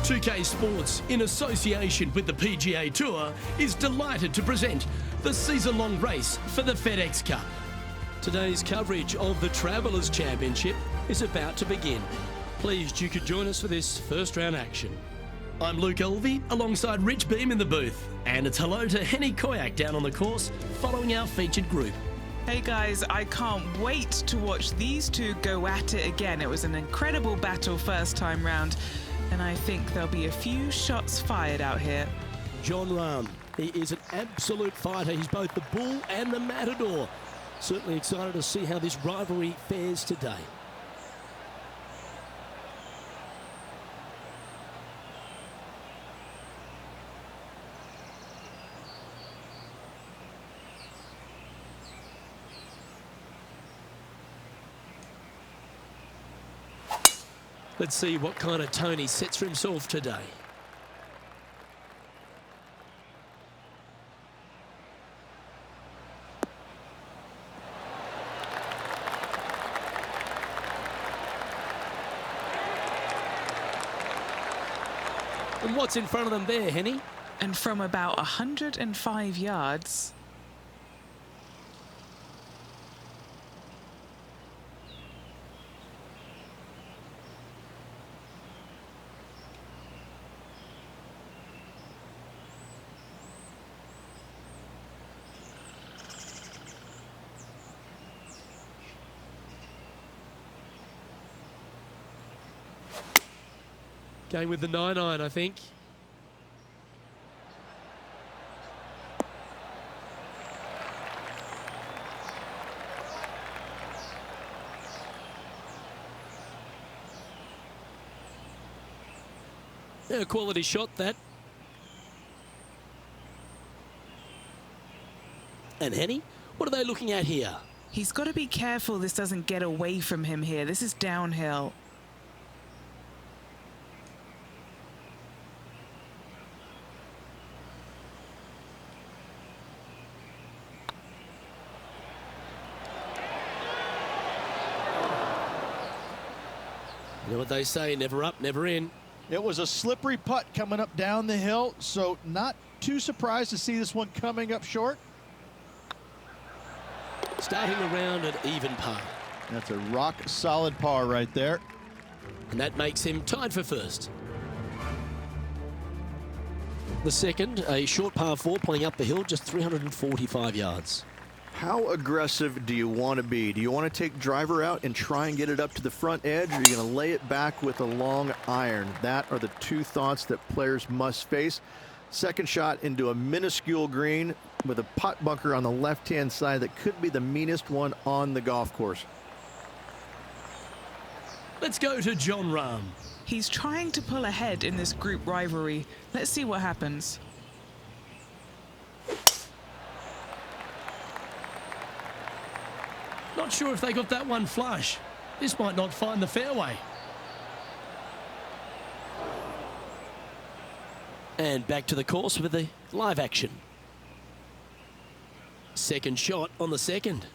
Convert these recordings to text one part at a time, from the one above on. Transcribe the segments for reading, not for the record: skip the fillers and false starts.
2K Sports, in association with the PGA Tour, is delighted to present the season-long race for the FedEx Cup. Today's coverage of the Travelers Championship is about to begin. Pleased you could join us for this first round action. I'm Luke Elvey, alongside Rich Beam in the booth, and it's hello to Henny Koyak down on the course, following our featured group. Hey guys, I can't wait to watch these two go at it again. It was an incredible battle first time round, and I think there'll be a few shots fired out here. Jon Rahm, he is an absolute fighter. He's both the bull and the matador. Certainly excited to see how this rivalry fares today. Let's see what kind of tone he sets for himself today. And what's in front of them there, Henny? And from about 105 yards. Going with the 9-iron, I think. Yeah, a quality shot, that. And Henny, what are they looking at here? He's got to be careful this doesn't get away from him here. This is downhill. You know what they say, never up, never in. It was a slippery putt coming up down the hill, so not too surprised to see this one coming up short. Starting the round at even par. That's a rock-solid par right there. And that makes him tied for first. The second, a short par 4 playing up the hill, just 345 yards. How aggressive do you want to be? Do you want to take driver out and try and get it up to the front edge, or are you going to lay it back with a long iron? That are the two thoughts that players must face. Second shot into a minuscule green with a putt bunker on the left-hand side that could be the meanest one on the golf course. Let's go to Jon Rahm. He's trying to pull ahead in this group rivalry. Let's see what happens. Not sure if they got that one flush. This might not find the fairway. And back to the course with the live action. Second shot on the second.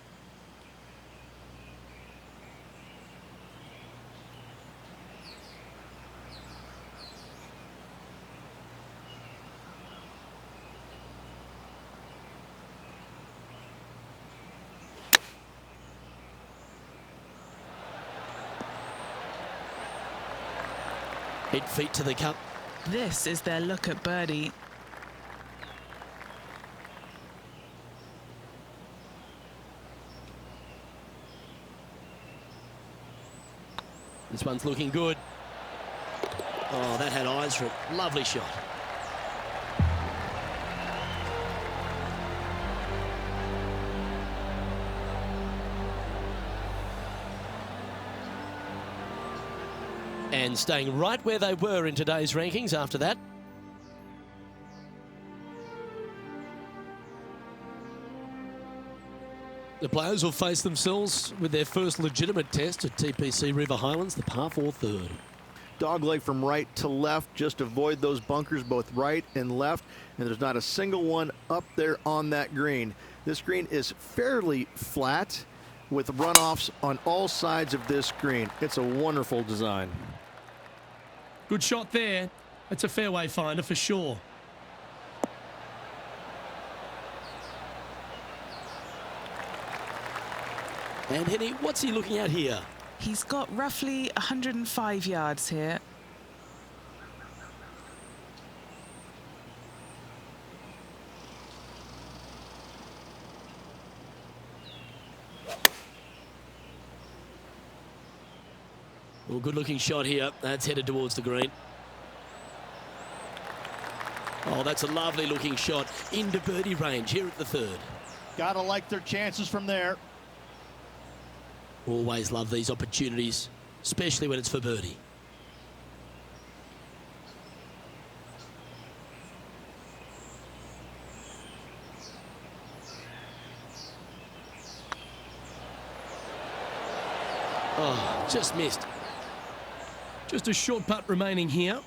Eight feet to the cup. This is their look at birdie. This one's looking good. Oh, that had eyes for it. Lovely shot. And staying right where they were in today's rankings after that. The players will face themselves with their first legitimate test at TPC River Highlands, the par 4 third. Dogleg from right to left. Just avoid those bunkers both right and left. And there's not a single one up there on that green. This green is fairly flat with runoffs on all sides of this green. It's a wonderful design. Good shot there. It's a fairway finder for sure. And Henny, what's he looking at here? He's got roughly 105 yards here. Well, good looking shot here. That's headed towards the green. Oh, that's a lovely looking shot into birdie range here at the third. Gotta like their chances from there. Always love these opportunities, especially when it's for birdie. Oh, just missed. Just a short putt remaining here.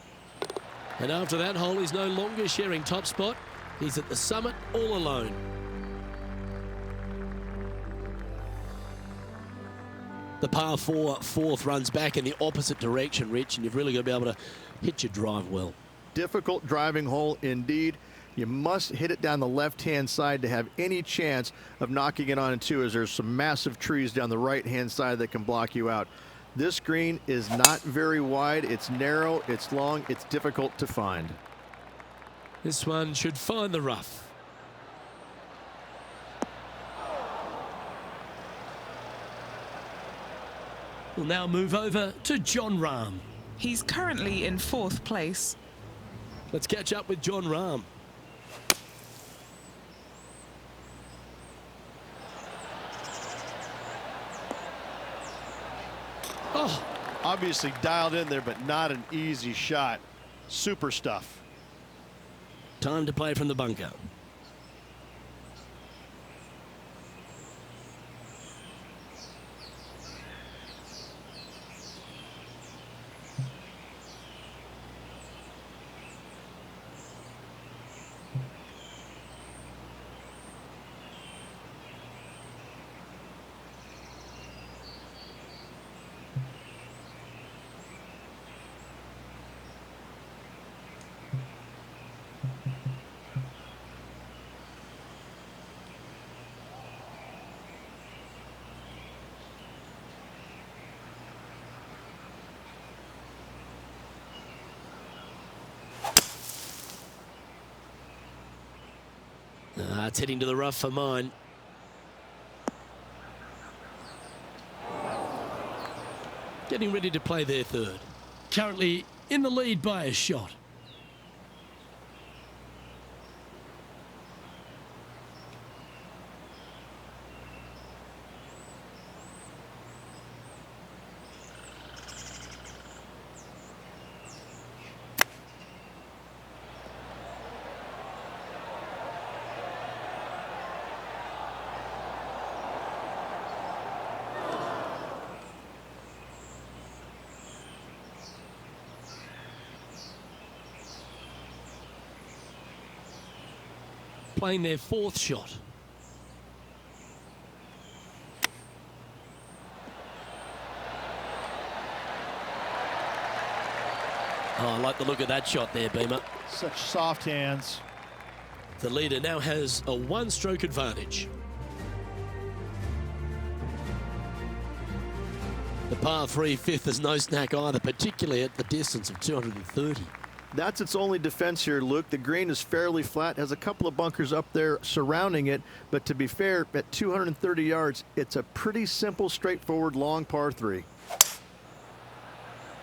And after that hole, he's no longer sharing top spot. He's at the summit all alone. The par 4 fourth runs back in the opposite direction, Rich, and you've really got to be able to hit your drive well. Difficult driving hole indeed. You must hit it down the left-hand side to have any chance of knocking it on in two, as there's some massive trees down the right-hand side that can block you out. This green is not very wide. It's narrow, it's long, it's difficult to find. This one should find the rough. We'll now move over to Jon Rahm. He's currently in 4th place. Let's catch up with Jon Rahm. Oh, Obviously dialed in there, but not an easy shot. Super stuff. time to play from the bunker. It's heading to the rough for mine. Getting ready to play their third. Currently in the lead by a shot. Playing their fourth shot. Oh, I like the look of that shot there, Beamer. Such soft hands. The leader now has a one-stroke advantage. The par 3 fifth is no snack either, particularly at the distance of 230. That's its only defense here, Luke. The green is fairly flat, has a couple of bunkers up there surrounding it, but to be fair, at 230 yards, it's a pretty simple, straightforward, long par 3.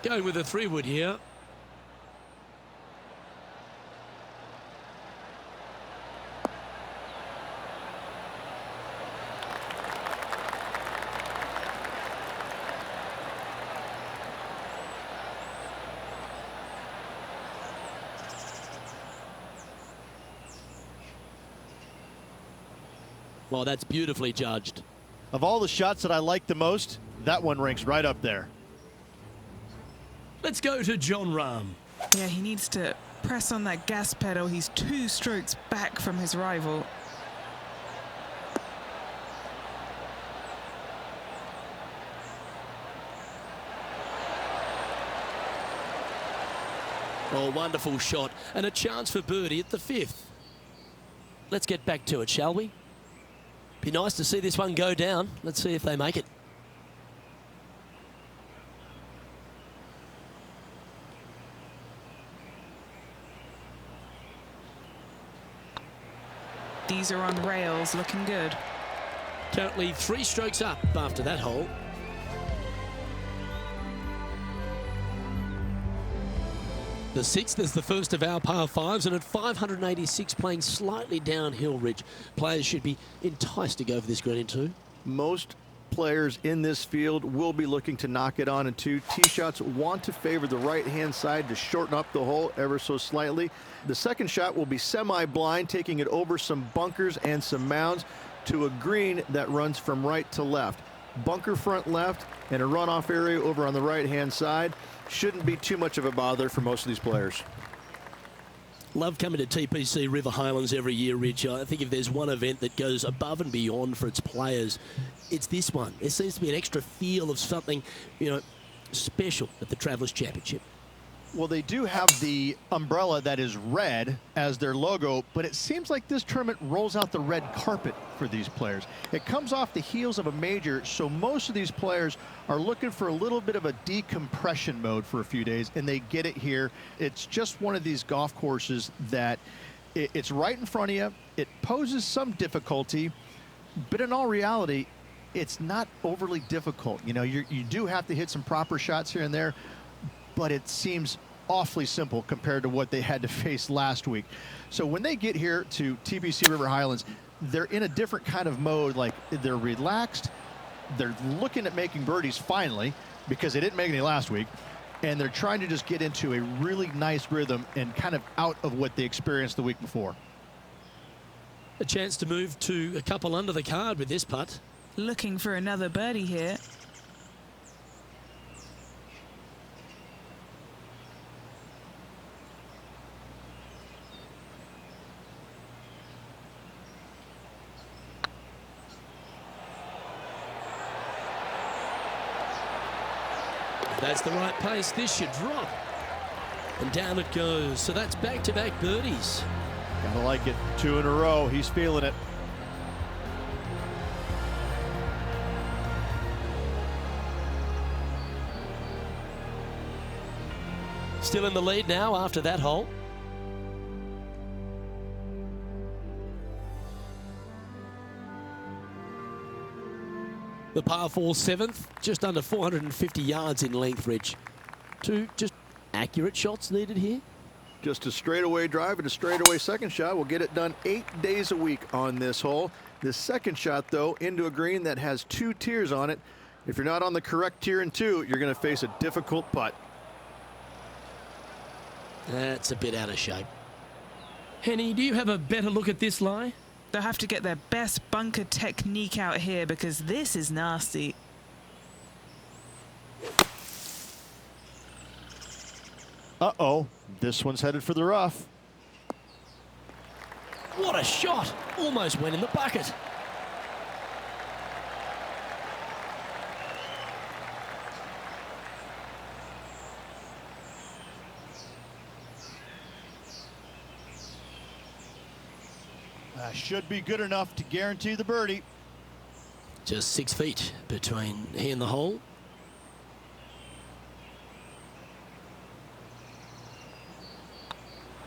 Going with a 3-wood here. Well, that's beautifully judged. Of all the shots that I like the most, that one ranks right up there. Let's go to Jon Rahm. Yeah, he needs to press on that gas pedal. He's 2 strokes back from his rival. Oh, wonderful shot. And a chance for birdie at the 5th. Let's get back to it, shall we? Be nice to see this one go down. Let's see if they make it. These are on rails, looking good. Currently 3 strokes up after that hole. The 6th is the first of our par 5s, and at 586 playing slightly downhill, Rich. Players should be enticed to go for this green in 2. Most players in this field will be looking to knock it on in 2. Tee shots want to favor the right-hand side to shorten up the hole ever so slightly. The second shot will be semi-blind, taking it over some bunkers and some mounds to a green that runs from right to left. Bunker front left and a runoff area over on the right-hand side. Shouldn't be too much of a bother for most of these players. Love coming to TPC River Highlands every year, Rich. I think if there's one event that goes above and beyond for its players, it's this one. There seems to be an extra feel of something, you know, special at the Travelers Championship. Well, they do have the umbrella that is red as their logo, but it seems like this tournament rolls out the red carpet for these players. It comes off the heels of a major, so most of these players are looking for a little bit of a decompression mode for a few days, and they get it here. It's just one of these golf courses that it's right in front of you. It poses some difficulty, but in all reality, it's not overly difficult. You know, you do have to hit some proper shots here and there, but it seems awfully simple compared to what they had to face last week. So when they get here to TPC River Highlands, they're in a different kind of mode. Like, they're relaxed, they're looking at making birdies finally, because they didn't make any last week, and they're trying to just get into a really nice rhythm and kind of out of what they experienced the week before. A chance to move to a couple under the card with this putt. Looking for another birdie here. That's the right pace. This should drop. And down it goes. So that's back-to-back birdies. Gotta like it. 2 in a row. He's feeling it. Still in the lead now after that hole. The par 4 7th, just under 450 yards in length, Rich. 2 just accurate shots needed here. Just a straightaway drive and a straightaway second shot will get it done 8 days a week on this hole. The second shot, though, into a green that has 2 tiers on it. If you're not on the correct tier in 2, you're going to face a difficult putt. That's a bit out of shape. Henny, do you have a better look at this lie? They'll have to get their best bunker technique out here, because this is nasty. Uh-oh, this one's headed for the rough. What a shot! Almost went in the bucket. Should be good enough to guarantee the birdie. Just 6 feet between he and the hole.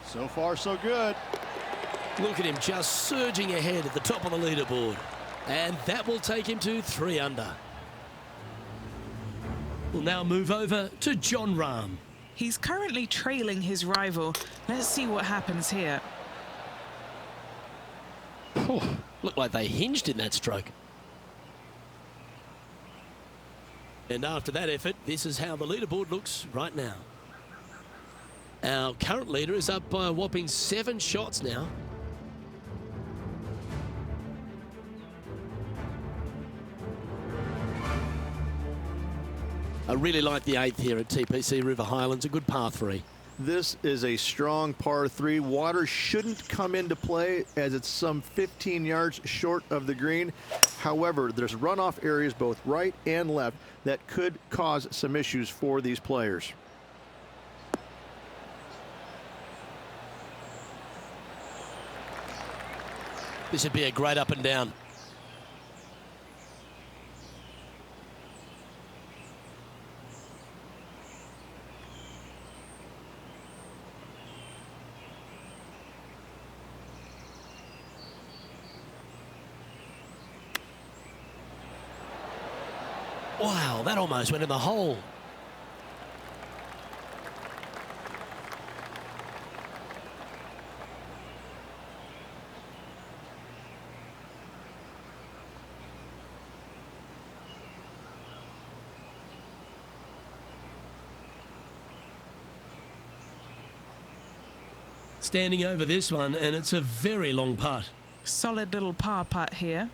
So far, so good. Look at him just surging ahead at the top of the leaderboard. And that will take him to 3 under. We'll now move over to Jon Rahm. He's currently trailing his rival. Let's see what happens here. Looked like they hinged in that stroke. And after that effort, this is how the leaderboard looks right now. Our current leader is up by a whopping 7 shots now. I really like the 8th here at TPC River Highlands, a good par 3. This is a strong par 3. Water shouldn't come into play as it's some 15 yards short of the green. However, there's runoff areas both right and left that could cause some issues for these players. This would be a great up and down. Wow, that almost went in the hole. Standing over this one, and it's a very long putt. Solid little par putt here.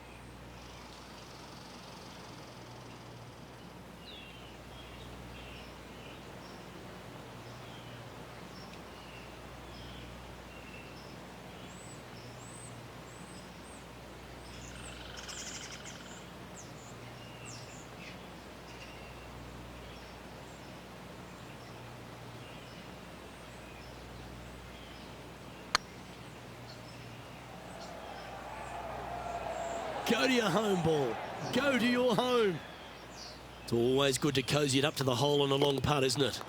Go to your home ball. Go to your home. It's always good to cozy it up to the hole on a long putt, isn't it?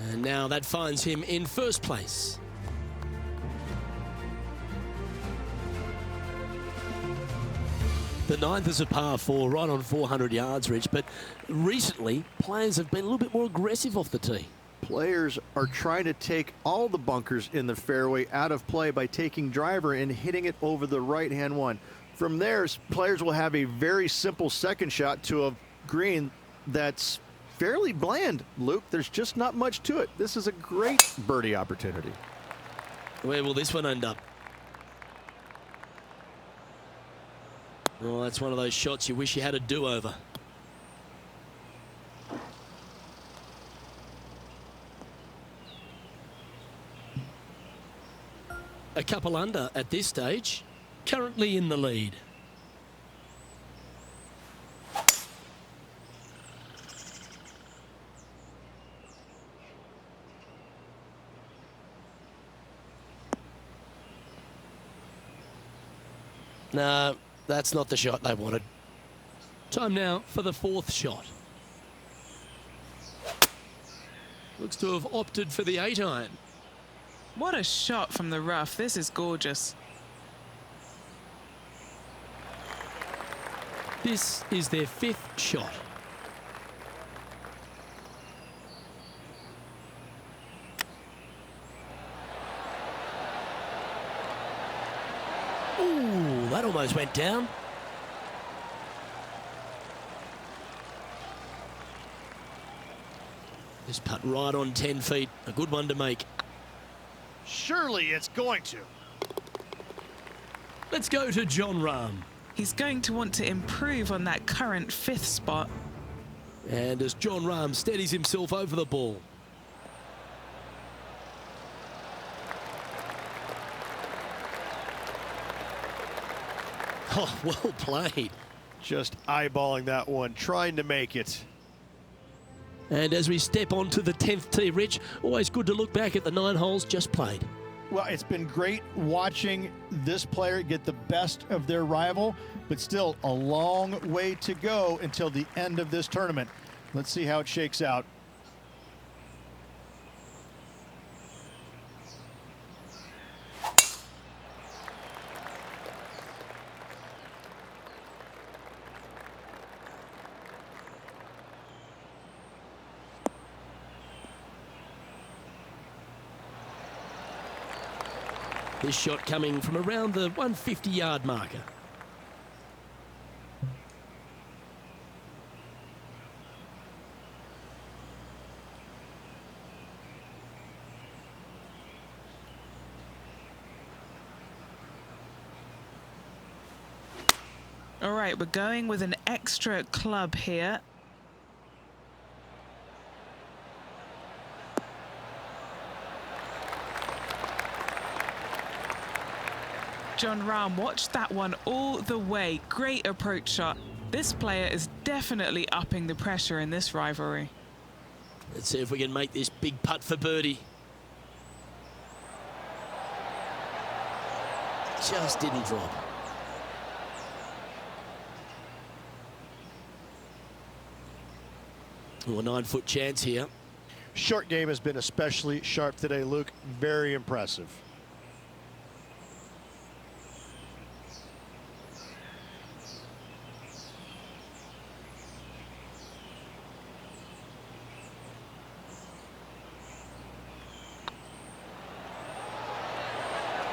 And now that finds him in first place. The ninth is a par 4, right on 400 yards, Rich, but recently players have been a little bit more aggressive off the tee. Players are trying to take all the bunkers in the fairway out of play by taking driver and hitting it over the right-hand one. From there, players will have a very simple second shot to a green that's fairly bland, Luke. There's just not much to it. This is a great birdie opportunity. Where will this one end up? Oh, that's one of those shots you wish you had a do-over. A couple under at this stage, currently in the lead. No, that's not the shot they wanted. Time now for the fourth shot. Looks to have opted for the 8-iron. What a shot from the rough. This is gorgeous. This is their fifth shot. Ooh, that almost went down. This putt right on 10 feet. A good one to make. Surely it's going to. Let's go to Jon Rahm. He's going to want to improve on that current fifth spot. And as Jon Rahm steadies himself over the ball. Oh, well played. Just eyeballing that one, trying to make it. And as we step onto the 10th tee, Rich, always good to look back at the 9 holes just played. Well, it's been great watching this player get the best of their rival, but still a long way to go until the end of this tournament. Let's see how it shakes out. This shot coming from around the 150-yard marker. All right, we're going with an extra club here. Jon Rahm watched that one all the way. Great approach shot. This player is definitely upping the pressure in this rivalry. Let's see if we can make this big putt for birdie. Just didn't drop. Well, a 9-foot chance here. Short game has been especially sharp today, Luke. Very impressive.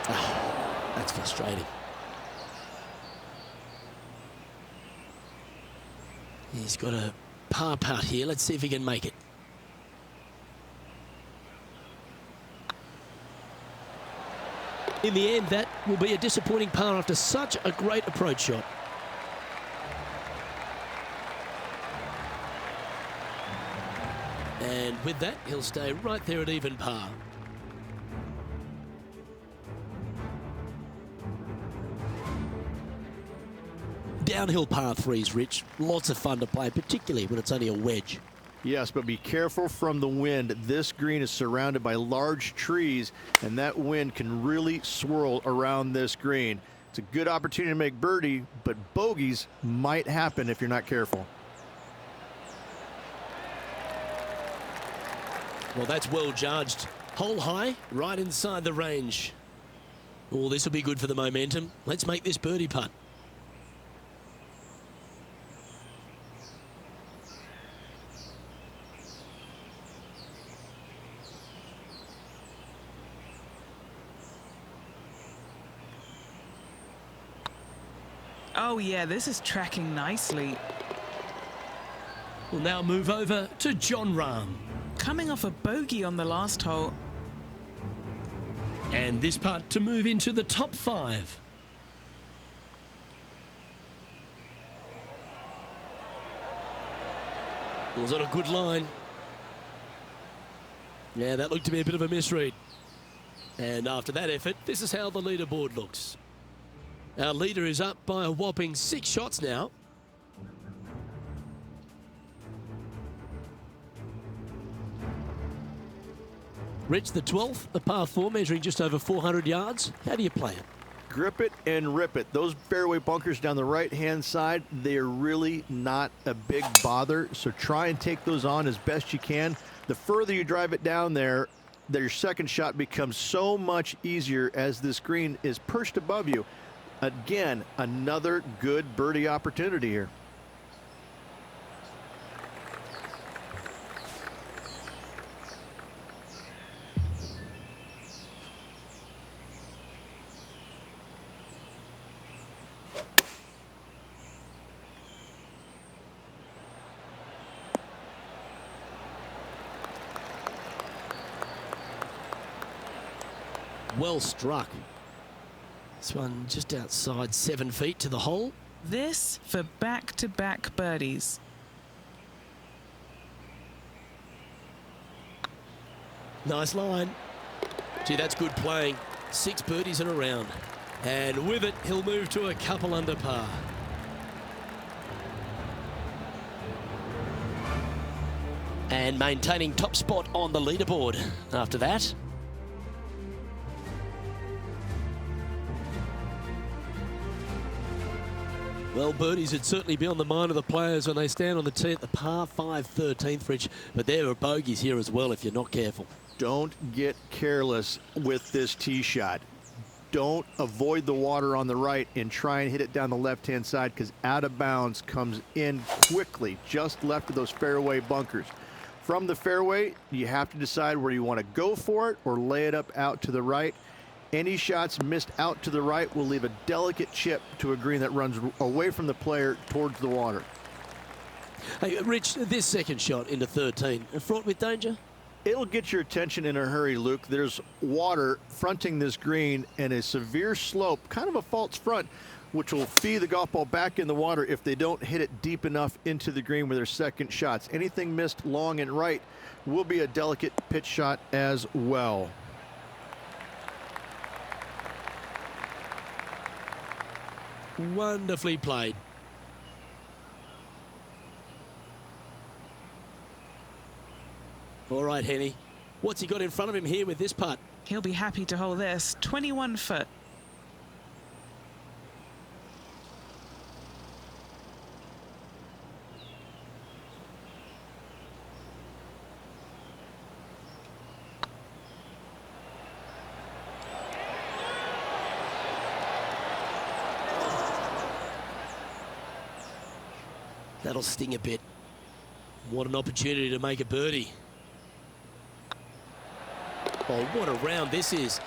Oh, that's frustrating. He's got a par putt here. Let's see if he can make it. In the end, that will be a disappointing par after such a great approach shot. And with that, he'll stay right there at even par. Downhill par threes, Rich. Lots of fun to play, particularly when it's only a wedge. Yes, but be careful from the wind. This green is surrounded by large trees, and that wind can really swirl around this green. It's a good opportunity to make birdie, but bogeys might happen if you're not careful. Well, that's well judged. Hole high, right inside the range. Oh, this will be good for the momentum. Let's make this birdie putt. Oh yeah, this is tracking nicely. We'll now move over to Jon Rahm. Coming off a bogey on the last hole. And this putt to move into the top 5. Was on a good line. Yeah, that looked to be a bit of a misread. And after that effort, this is how the leaderboard looks. Our leader is up by a whopping 6 shots now. Rich, the 12th, a par 4 measuring just over 400 yards. How do you play it? Grip it and rip it. Those fairway bunkers down the right-hand side, they're really not a big bother, so try and take those on as best you can. The further you drive it down there, your second shot becomes so much easier as this green is perched above you. Again, another good birdie opportunity here. Well struck. This one just outside 7 feet to the hole. This for back-to-back birdies. Nice line. Gee, that's good playing. 6 birdies in a round. And with it, he'll move to a couple under par. And maintaining top spot on the leaderboard after that. Well, birdies would certainly be on the mind of the players when they stand on the tee at the par 5 13th, Rich. But there are bogeys here as well if you're not careful. Don't get careless with this tee shot. Don't avoid the water on the right and try and hit it down the left-hand side, because out of bounds comes in quickly, just left of those fairway bunkers. From the fairway, you have to decide where you want to go for it or lay it up out to the right. Any shots missed out to the right will leave a delicate chip to a green that runs away from the player towards the water. Hey, Rich, this second shot into 13, fraught with danger? It'll get your attention in a hurry, Luke. There's water fronting this green and a severe slope, kind of a false front, which will feed the golf ball back in the water if they don't hit it deep enough into the green with their second shots. Anything missed long and right will be a delicate pitch shot as well. Wonderfully played. All right, Henny. What's he got in front of him here with this putt? He'll be happy to hold this. 21 foot. That'll sting a bit. What an opportunity to make a birdie. Oh, what a round this is.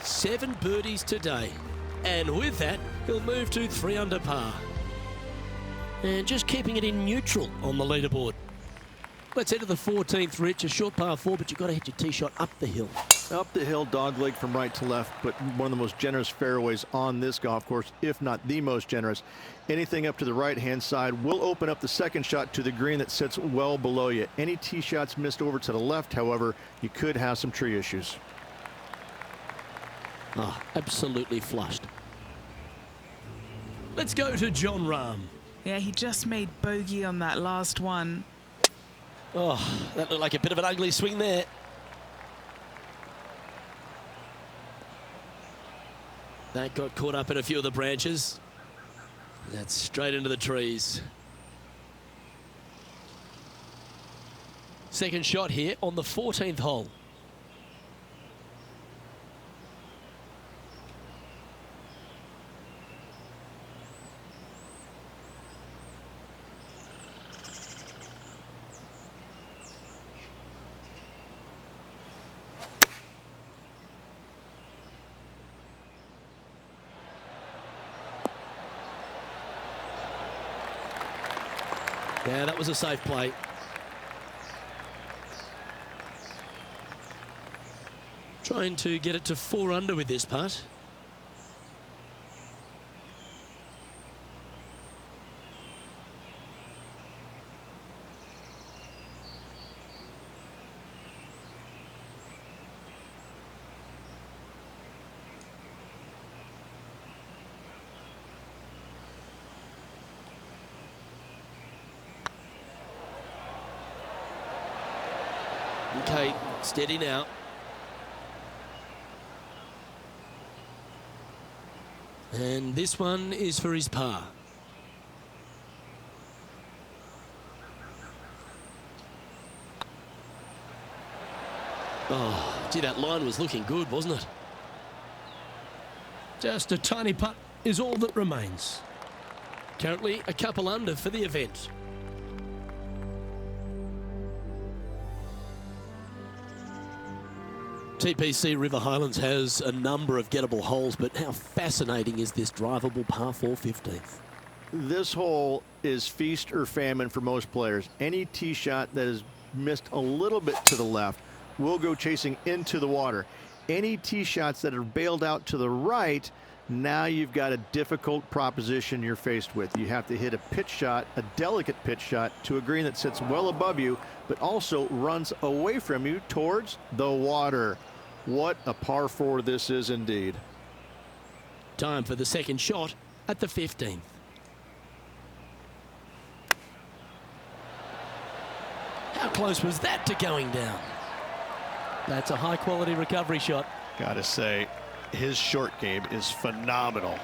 7 birdies today. And with that, he'll move to 3 under par. And just keeping it in neutral on the leaderboard. Let's head to the 14th, Rich. A short par 4, but you've got to hit your tee shot up the hill. Up the hill, dogleg from right to left, but one of the most generous fairways on this golf course, if not the most generous. Anything up to the right-hand side will open up the second shot to the green that sits well below you. Any tee shots missed over to the left, however, you could have some tree issues. Oh, absolutely flushed. Let's go to Jon Rahm. Yeah, he just made bogey on that last one. Oh, that looked like a bit of an ugly swing there. That got caught up in a few of the branches. That's straight into the trees. Second shot here on the 14th hole. Yeah, that was a safe play. Trying to get it to 4 under with this putt. Okay, steady now. And this one is for his par. Oh, gee, that line was looking good, wasn't it? Just a tiny putt is all that remains. Currently a couple under for the event. TPC River Highlands has a number of gettable holes, but how fascinating is this drivable par 4 15th? This hole is feast or famine for most players. Any tee shot that is missed a little bit to the left will go chasing into the water. Any tee shots that are bailed out to the right, now you've got a difficult proposition you're faced with. You have to hit a pitch shot, a delicate pitch shot, to a green that sits well above you, but also runs away from you towards the water. What a par 4 this is indeed. Time for the second shot at the 15th. How close was that to going down? That's a high quality recovery shot. Gotta say, his short game is phenomenal.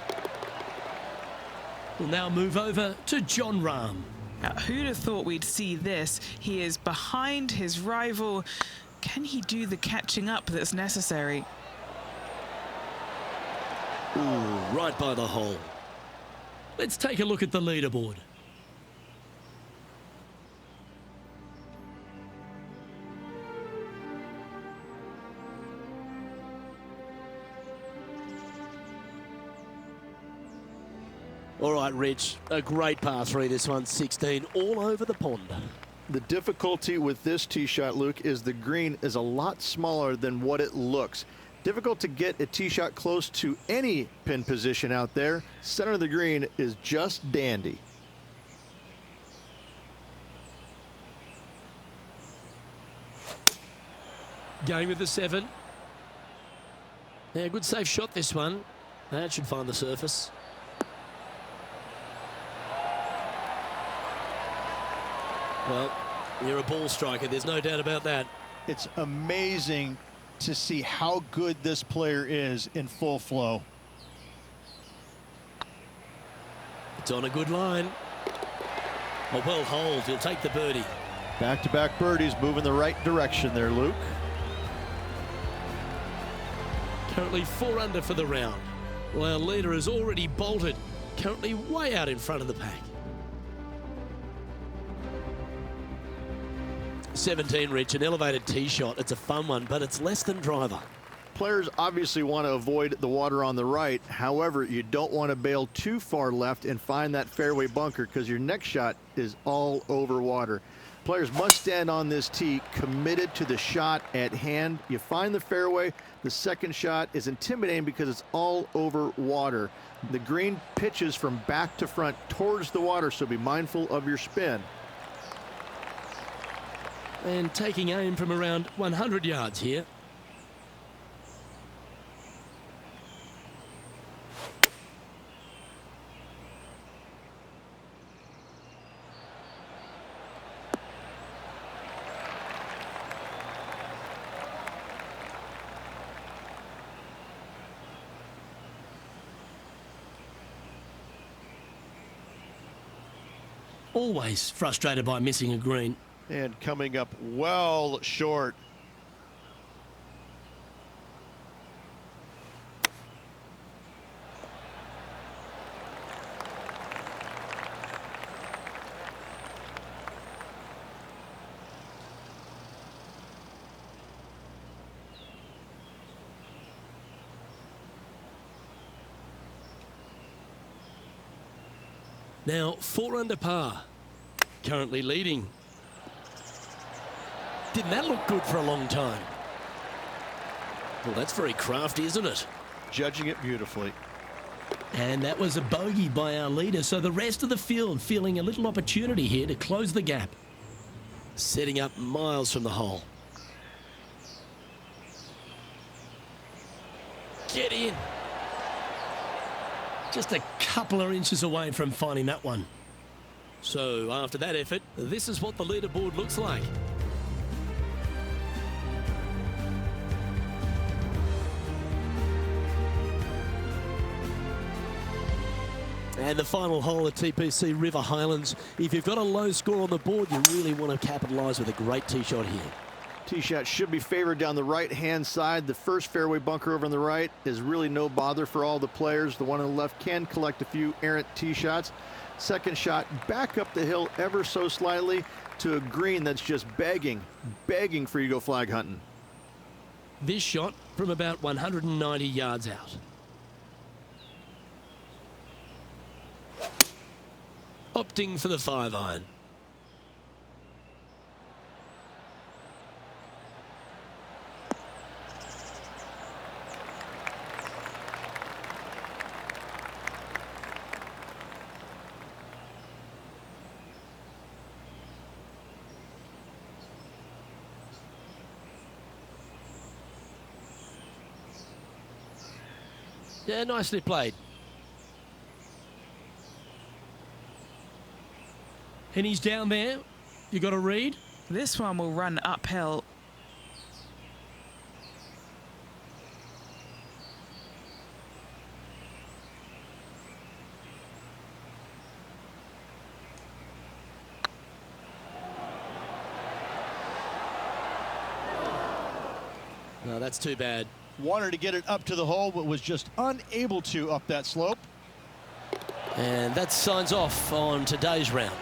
We'll now move over to Jon Rahm. Now, who'd have thought we'd see this? He is behind his rival. Can he do the catching up that's necessary? Ooh, right by the hole. Let's take a look at the leaderboard. All right, Rich, a great par 3 this one, 16, all over the pond. The difficulty with this tee shot, Luke, is the green is a lot smaller than what it looks. Difficult to get a tee shot close to any pin position out there. Center of the green is just dandy. Going with the 7. Yeah, good safe shot this one. That should find the surface. Well, you're a ball striker, there's no doubt about that. It's amazing to see how good this player is in full flow. It's on a good line. A well hold, he'll take the birdie. Back-to-back birdies, moving the right direction there, Luke. Currently 4 under for the round. Well, our leader has already bolted, currently way out in front of the pack. 17, Rich, an elevated tee shot. It's a fun one, but it's less than driver. Players obviously want to avoid the water on the right. However, you don't want to bail too far left and find that fairway bunker, because your next shot is all over water. Players must stand on this tee committed to the shot at hand. You find the fairway, the second shot is intimidating because it's all over water. The green pitches from back to front towards the water, so be mindful of your spin. And taking aim from around 100 yards here. Always frustrated by missing a green. And coming up well short. Now 4 under par. Currently leading. Didn't that look good for a long time? Well, that's very crafty, isn't it? Judging it beautifully. And that was a bogey by our leader, so the rest of the field feeling a little opportunity here to close the gap. Setting up miles from the hole. Get in. Just a couple of inches away from finding that one. So after that effort, this is what the leaderboard looks like. And the final hole at TPC River Highlands. If you've got a low score on the board, you really want to capitalise with a great tee shot here. Tee shot should be favored down the right-hand side. The first fairway bunker over on the right is really no bother for all the players. The one on the left can collect a few errant tee shots. Second shot back up the hill ever so slightly to a green that's just begging for you to go flag hunting. This shot from about 190 yards out. Opting for the 5-iron. Yeah, nicely played. And he's down there. You got a read? This one will run uphill. No, that's too bad. Wanted to get it up to the hole, but was just unable to up that slope. And that signs off on today's round.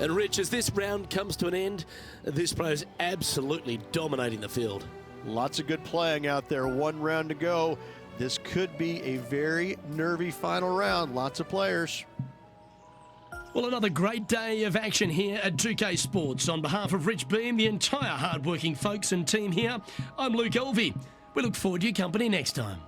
And Rich, as this round comes to an end, this pro is absolutely dominating the field. Lots of good playing out there. One round to go. This could be a very nervy final round. Lots of players. Well, another great day of action here at 2K Sports. On behalf of Rich Beam, the entire hard-working folks and team here, I'm Luke Elvey. We look forward to your company next time.